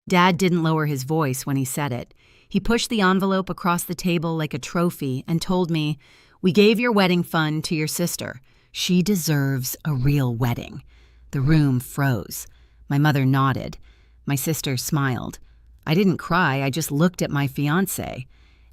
Dad didn't lower his voice when he said it. He pushed the envelope across the table like a trophy and told me, "We gave your wedding fund to your sister. She deserves a real wedding." The room froze. My mother nodded. My sister smiled. I didn't cry, I just looked at my fiancé.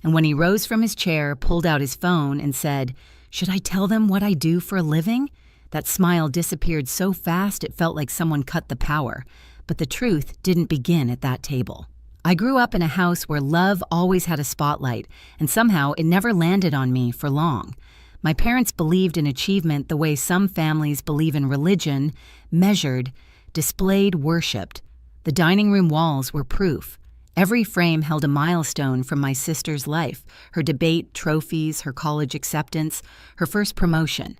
And when he rose from his chair, pulled out his phone and said, "Should I tell them what I do for a living?" That smile disappeared so fast it felt like someone cut the power. But the truth didn't begin at that table. I grew up in a house where love always had a spotlight, and somehow it never landed on me for long. My parents believed in achievement the way some families believe in religion, measured, displayed, worshipped. The dining room walls were proof. Every frame held a milestone from my sister's life, her debate, trophies, her college acceptance, her first promotion.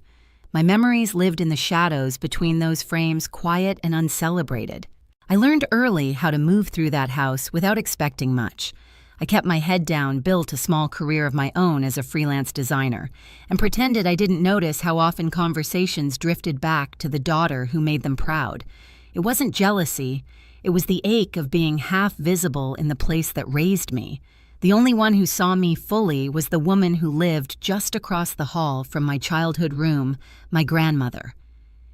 My memories lived in the shadows between those frames, quiet and uncelebrated. I learned early how to move through that house without expecting much. I kept my head down, built a small career of my own as a freelance designer, and pretended I didn't notice how often conversations drifted back to the daughter who made them proud. It wasn't jealousy, it was the ache of being half visible in the place that raised me. The only one who saw me fully was the woman who lived just across the hall from my childhood room, my grandmother.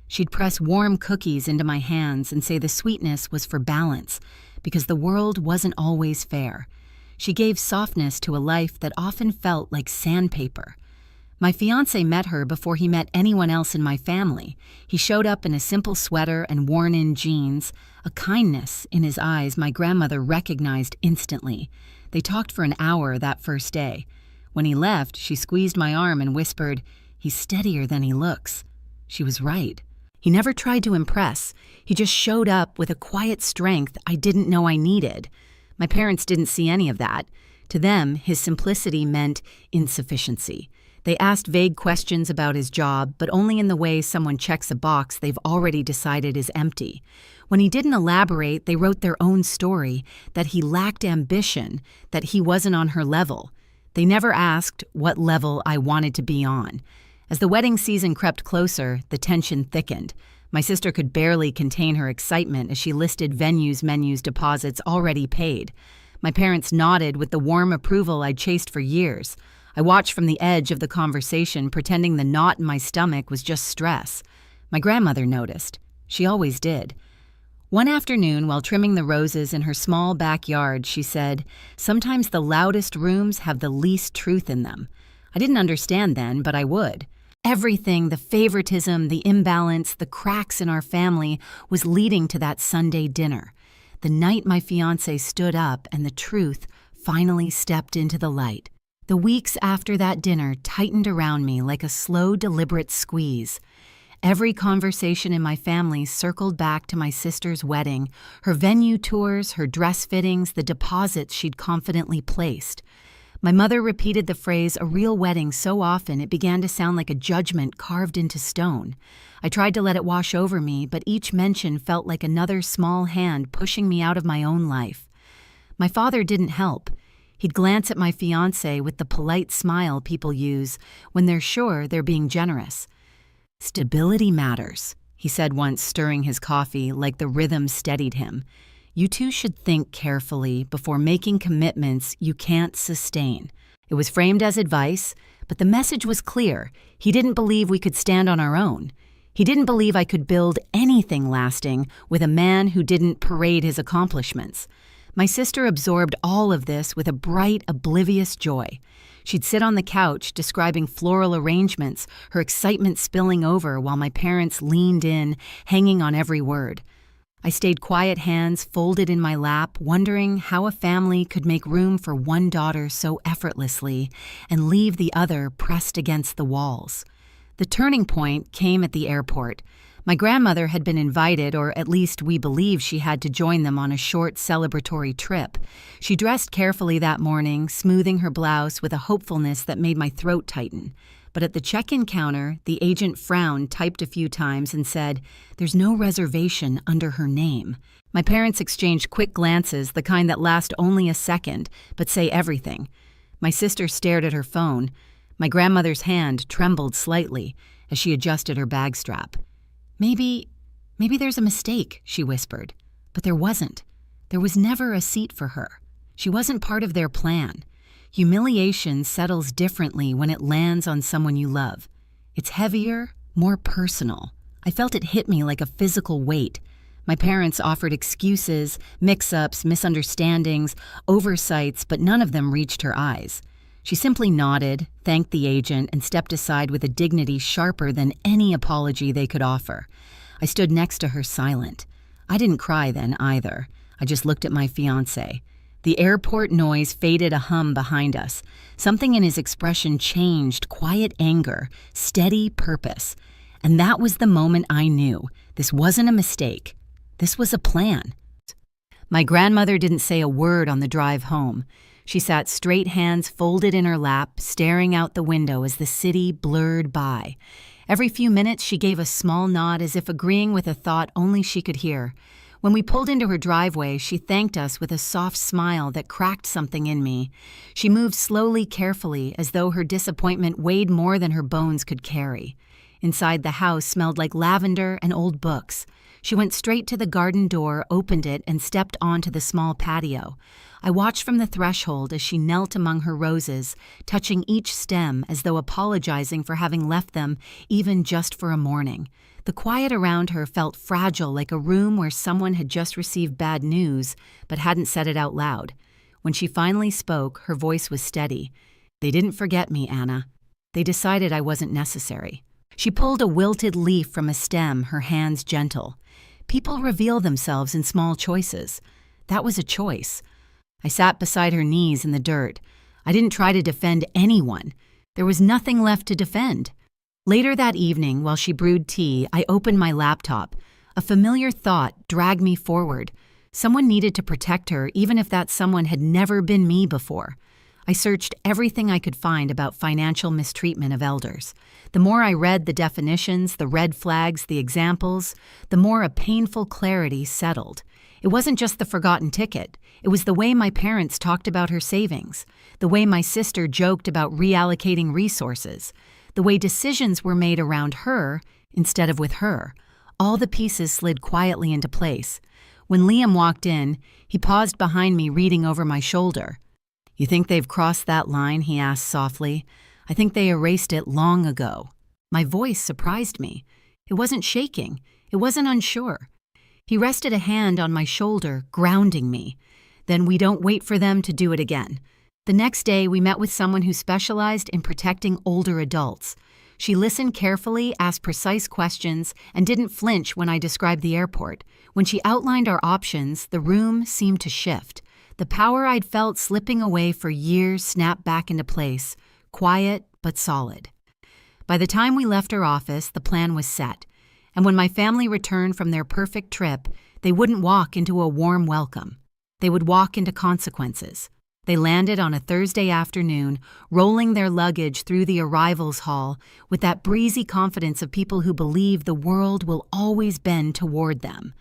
She'd press warm cookies into my hands and say the sweetness was for balance, because the world wasn't always fair. She gave softness to a life that often felt like sandpaper. My fiancé met her before he met anyone else in my family. He showed up in a simple sweater and worn-in jeans, a kindness in his eyes my grandmother recognized instantly. They talked for an hour that first day. When he left, she squeezed my arm and whispered, "He's steadier than he looks." She was right. He never tried to impress. He just showed up with a quiet strength I didn't know I needed. My parents didn't see any of that. To them, his simplicity meant insufficiency. They asked vague questions about his job, but only in the way someone checks a box they've already decided is empty. When he didn't elaborate, they wrote their own story, that he lacked ambition, that he wasn't on her level. They never asked what level I wanted to be on. As the wedding season crept closer, the tension thickened. My sister could barely contain her excitement as she listed venues, menus, deposits already paid. My parents nodded with the warm approval I'd chased for years. I watched from the edge of the conversation, pretending the knot in my stomach was just stress. My grandmother noticed. She always did. One afternoon, while trimming the roses in her small backyard, she said, "Sometimes the loudest rooms have the least truth in them." I didn't understand then, but I would. Everything, the favoritism, the imbalance, the cracks in our family was leading to that Sunday dinner. The night my fiancé stood up and the truth finally stepped into the light. The weeks after that dinner tightened around me like a slow, deliberate squeeze. Every conversation in my family circled back to my sister's wedding, her venue tours, her dress fittings, the deposits she'd confidently placed. My mother repeated the phrase, "a real wedding," so often it began to sound like a judgment carved into stone. I tried to let it wash over me, but each mention felt like another small hand pushing me out of my own life. My father didn't help. He'd glance at my fiancé with the polite smile people use when they're sure they're being generous. "Stability matters," he said once, stirring his coffee like the rhythm steadied him. "You two should think carefully before making commitments you can't sustain." It was framed as advice, but the message was clear. He didn't believe we could stand on our own. He didn't believe I could build anything lasting with a man who didn't parade his accomplishments. My sister absorbed all of this with a bright, oblivious joy. She'd sit on the couch describing floral arrangements, her excitement spilling over while my parents leaned in, hanging on every word. I stayed quiet, hands folded in my lap, wondering how a family could make room for one daughter so effortlessly and leave the other pressed against the walls. The turning point came at the airport. My grandmother had been invited, or at least we believed she had to join them on a short celebratory trip. She dressed carefully that morning, smoothing her blouse with a hopefulness that made my throat tighten. But at the check-in counter, the agent frowned, typed a few times, and said, "There's no reservation under her name." My parents exchanged quick glances, the kind that last only a second, but say everything. My sister stared at her phone. My grandmother's hand trembled slightly as she adjusted her bag strap. Maybe there's a mistake," she whispered. But there wasn't. There was never a seat for her. She wasn't part of their plan. Humiliation settles differently when it lands on someone you love. It's heavier, more personal. I felt it hit me like a physical weight. My parents offered excuses, mix-ups, misunderstandings, oversights, but none of them reached her eyes. She simply nodded, thanked the agent, and stepped aside with a dignity sharper than any apology they could offer. I stood next to her silent. I didn't cry then either. I just looked at my fiancé. The airport noise faded a hum behind us. Something in his expression changed, quiet anger, steady purpose. And that was the moment I knew. This wasn't a mistake. This was a plan. My grandmother didn't say a word on the drive home. She sat straight, hands folded in her lap, staring out the window as the city blurred by. Every few minutes she gave a small nod as if agreeing with a thought only she could hear. When we pulled into her driveway, she thanked us with a soft smile that cracked something in me. She moved slowly, carefully, as though her disappointment weighed more than her bones could carry. Inside the house smelled like lavender and old books. She went straight to the garden door, opened it, and stepped onto the small patio. I watched from the threshold as she knelt among her roses, touching each stem as though apologizing for having left them even just for a morning. The quiet around her felt fragile, like a room where someone had just received bad news but hadn't said it out loud. When she finally spoke, her voice was steady. "They didn't forget me, Anna. They decided I wasn't necessary." She pulled a wilted leaf from a stem, her hands gentle. People reveal themselves in small choices. That was a choice. I sat beside her knees in the dirt. I didn't try to defend anyone. There was nothing left to defend. Later that evening, while she brewed tea, I opened my laptop. A familiar thought dragged me forward. Someone needed to protect her, even if that someone had never been me before. I searched everything I could find about financial mistreatment of elders. The more I read the definitions, the red flags, the examples, the more a painful clarity settled. It wasn't just the forgotten ticket. It was the way my parents talked about her savings, the way my sister joked about reallocating resources, the way decisions were made around her instead of with her. All the pieces slid quietly into place. When Liam walked in, he paused behind me, reading over my shoulder. "You think they've crossed that line?" he asked softly. "I think they erased it long ago." My voice surprised me. It wasn't shaking. It wasn't unsure. He rested a hand on my shoulder, grounding me. "Then we don't wait for them to do it again." The next day, we met with someone who specialized in protecting older adults. She listened carefully, asked precise questions, and didn't flinch when I described the airport. When she outlined our options, the room seemed to shift. The power I'd felt slipping away for years snapped back into place, quiet but solid. By the time we left her office, the plan was set. And when my family returned from their perfect trip, they wouldn't walk into a warm welcome. They would walk into consequences. They landed on a Thursday afternoon, rolling their luggage through the arrivals hall with that breezy confidence of people who believe the world will always bend toward them.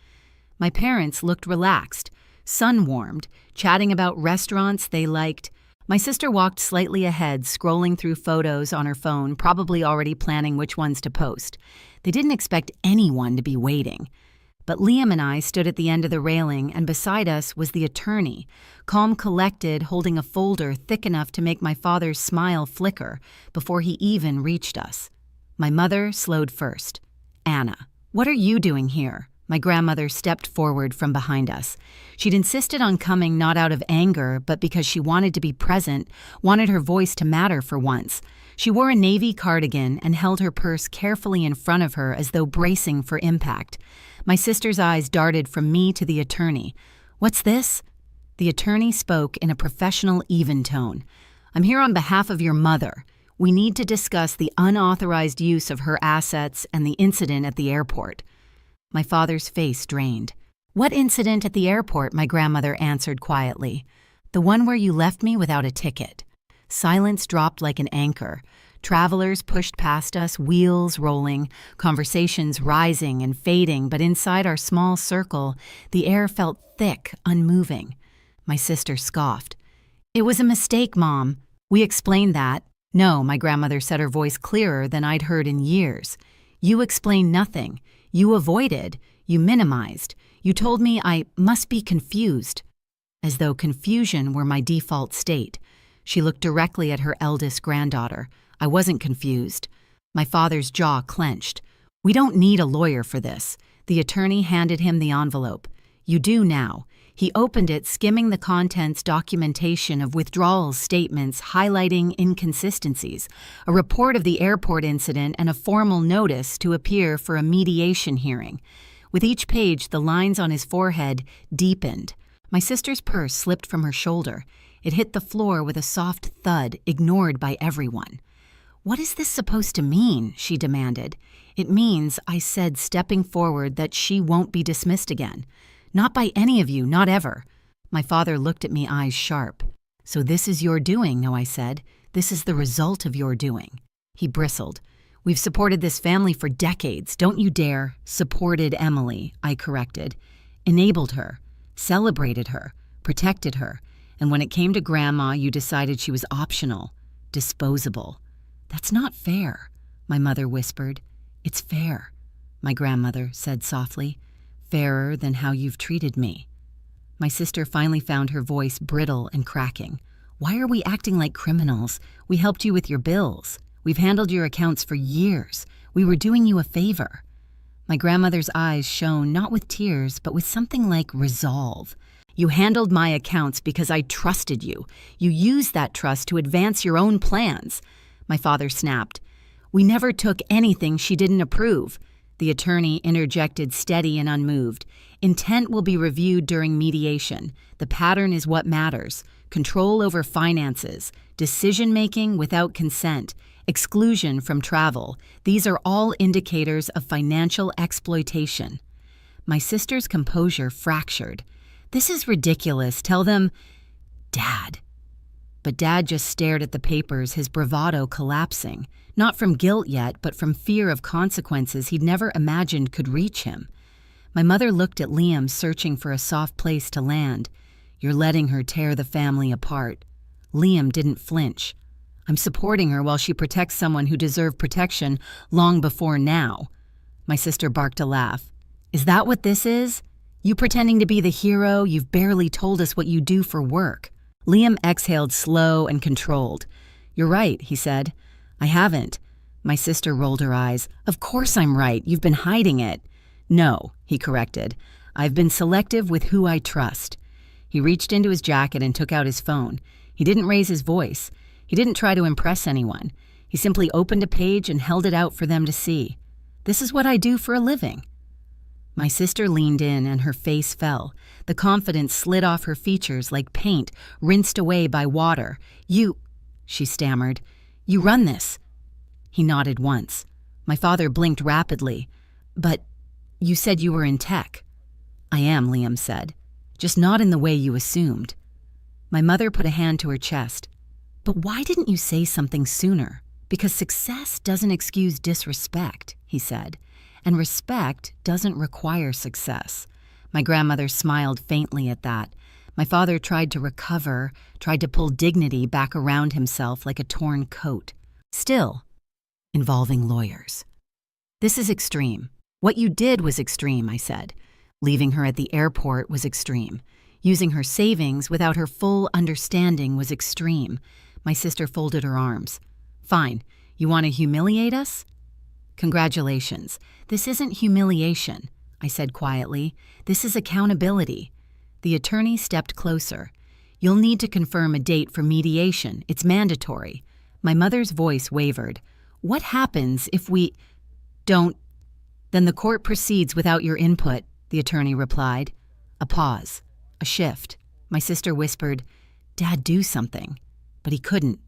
My parents looked relaxed, sun-warmed, chatting about restaurants they liked. My sister walked slightly ahead, scrolling through photos on her phone, probably already planning which ones to post. They didn't expect anyone to be waiting. But Liam and I stood at the end of the railing, and beside us was the attorney, calm, collected, holding a folder thick enough to make my father's smile flicker before he even reached us. My mother slowed first. "Anna, what are you doing here?" My grandmother stepped forward from behind us. She'd insisted on coming not out of anger, but because she wanted to be present, wanted her voice to matter for once. She wore a navy cardigan and held her purse carefully in front of her as though bracing for impact. My sister's eyes darted from me to the attorney. "What's this?" The attorney spoke in a professional, even tone. "I'm here on behalf of your mother. We need to discuss the unauthorized use of her assets and the incident at the airport." My father's face drained. "What incident at the airport?" my grandmother answered quietly. "The one where you left me without a ticket." Silence dropped like an anchor. Travelers pushed past us, wheels rolling, conversations rising and fading, but inside our small circle, the air felt thick, unmoving. My sister scoffed. "It was a mistake, Mom. We explained that." "No," my grandmother said, her voice clearer than I'd heard in years. "You explained nothing. You avoided. You minimized. You told me I must be confused, as though confusion were my default state. She looked directly at her eldest granddaughter. I wasn't confused. My father's jaw clenched. We don't need a lawyer for this. The attorney handed him the envelope. You do now. He opened it, skimming the contents, documentation of withdrawal statements highlighting inconsistencies, a report of the airport incident, and a formal notice to appear for a mediation hearing. With each page, the lines on his forehead deepened. My sister's purse slipped from her shoulder. It hit the floor with a soft thud, ignored by everyone. What is this supposed to mean? She demanded. It means, I said, stepping forward, that she won't be dismissed again. Not by any of you, not ever. My father looked at me, eyes sharp. So this is your doing, no, I said. This is the result of your doing. He bristled. We've supported this family for decades. Don't you dare. Supported Emily, I corrected. Enabled her. Celebrated her. Protected her. And when it came to Grandma, you decided she was optional. Disposable. That's not fair, my mother whispered. It's fair, my grandmother said softly. Fairer than how you've treated me. My sister finally found her voice brittle and cracking. Why are we acting like criminals? We helped you with your bills. We've handled your accounts for years. We were doing you a favor. My grandmother's eyes shone not with tears, but with something like resolve. You handled my accounts because I trusted you. You used that trust to advance your own plans. My father snapped. We never took anything she didn't approve. The attorney interjected, steady and unmoved. Intent will be reviewed during mediation. The pattern is what matters. Control over finances, decision-making without consent, exclusion from travel. These are all indicators of financial exploitation. My sister's composure fractured. This is ridiculous. Tell them, Dad. But Dad just stared at the papers, his bravado collapsing. Not from guilt yet, but from fear of consequences he'd never imagined could reach him. My mother looked at Liam, searching for a soft place to land. You're letting her tear the family apart. Liam didn't flinch. I'm supporting her while she protects someone who deserved protection long before now. My sister barked a laugh. Is that what this is? You pretending to be the hero? You've barely told us what you do for work. Liam exhaled, slow and controlled. You're right, he said. I haven't. My sister rolled her eyes. Of course I'm right. You've been hiding it. No, he corrected. I've been selective with who I trust. He reached into his jacket and took out his phone. He didn't raise his voice. He didn't try to impress anyone. He simply opened a page and held it out for them to see. This is what I do for a living. My sister leaned in and her face fell. The confidence slid off her features like paint rinsed away by water. You, she stammered. You run this. He nodded once. My father blinked rapidly. But you said you were in tech. I am, Liam said. Just not in the way you assumed. My mother put a hand to her chest. But why didn't you say something sooner? Because success doesn't excuse disrespect, he said. And respect doesn't require success. My grandmother smiled faintly at that. My father tried to recover, tried to pull dignity back around himself like a torn coat. Still, involving lawyers. This is extreme. What you did was extreme, I said. Leaving her at the airport was extreme. Using her savings without her full understanding was extreme. My sister folded her arms. Fine. You want to humiliate us? Congratulations. This isn't humiliation, I said quietly. This is accountability. The attorney stepped closer. You'll need to confirm a date for mediation. It's mandatory. My mother's voice wavered. What happens if we don't? Then the court proceeds without your input, the attorney replied. A pause. A shift. My sister whispered, Dad, do something. But he couldn't.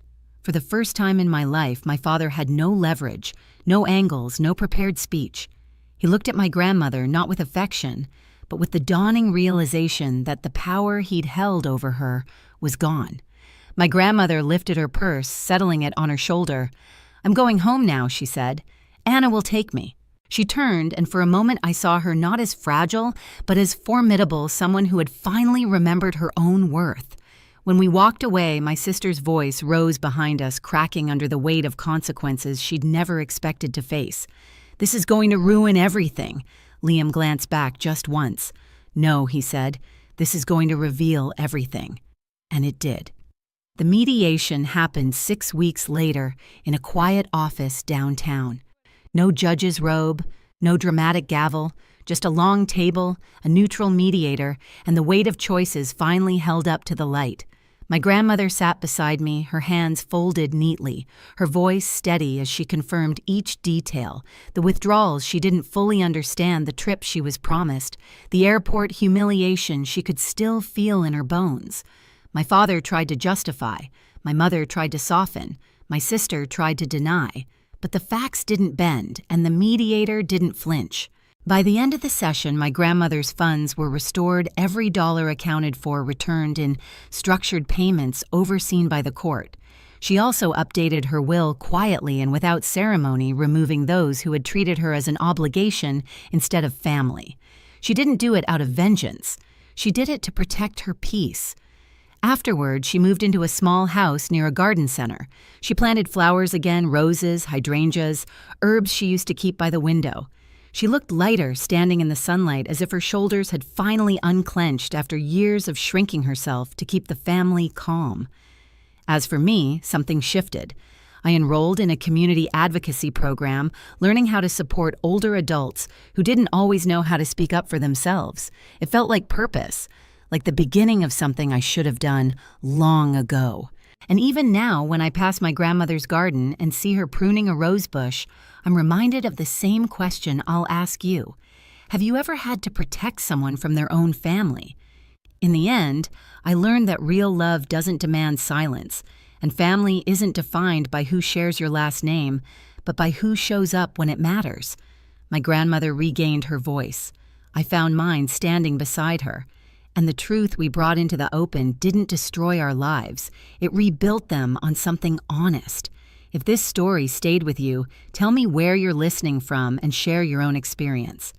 For the first time in my life, my father had no leverage, no angles, no prepared speech. He looked at my grandmother not with affection, but with the dawning realization that the power he'd held over her was gone. My grandmother lifted her purse, settling it on her shoulder. I'm going home now, she said. Anna will take me. She turned, and for a moment I saw her not as fragile, but as formidable, someone who had finally remembered her own worth. When we walked away, my sister's voice rose behind us, cracking under the weight of consequences she'd never expected to face. This is going to ruin everything. Liam glanced back just once. "No," he said, "this is going to reveal everything." And it did. The mediation happened 6 weeks later in a quiet office downtown. No judge's robe, no dramatic gavel, just a long table, a neutral mediator, and the weight of choices finally held up to the light. My grandmother sat beside me, her hands folded neatly, her voice steady as she confirmed each detail, the withdrawals she didn't fully understand, the trip she was promised, the airport humiliation she could still feel in her bones. My father tried to justify, my mother tried to soften, my sister tried to deny, but the facts didn't bend and the mediator didn't flinch. By the end of the session, my grandmother's funds were restored, every dollar accounted for returned in structured payments overseen by the court. She also updated her will quietly and without ceremony, removing those who had treated her as an obligation instead of family. She didn't do it out of vengeance. She did it to protect her peace. Afterward, she moved into a small house near a garden center. She planted flowers again, roses, hydrangeas, herbs she used to keep by the window. She looked lighter standing in the sunlight, as if her shoulders had finally unclenched after years of shrinking herself to keep the family calm. As for me, something shifted. I enrolled in a community advocacy program, learning how to support older adults who didn't always know how to speak up for themselves. It felt like purpose, like the beginning of something I should have done long ago. And even now, when I pass my grandmother's garden and see her pruning a rose bush, I'm reminded of the same question I'll ask you. Have you ever had to protect someone from their own family? In the end, I learned that real love doesn't demand silence, and family isn't defined by who shares your last name, but by who shows up when it matters. My grandmother regained her voice. I found mine standing beside her. And the truth we brought into the open didn't destroy our lives. It rebuilt them on something honest. If this story stayed with you, tell me where you're listening from and share your own experience.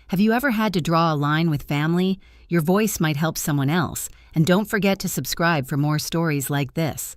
Have you ever had to draw a line with family? Your voice might help someone else. And don't forget to subscribe for more stories like this.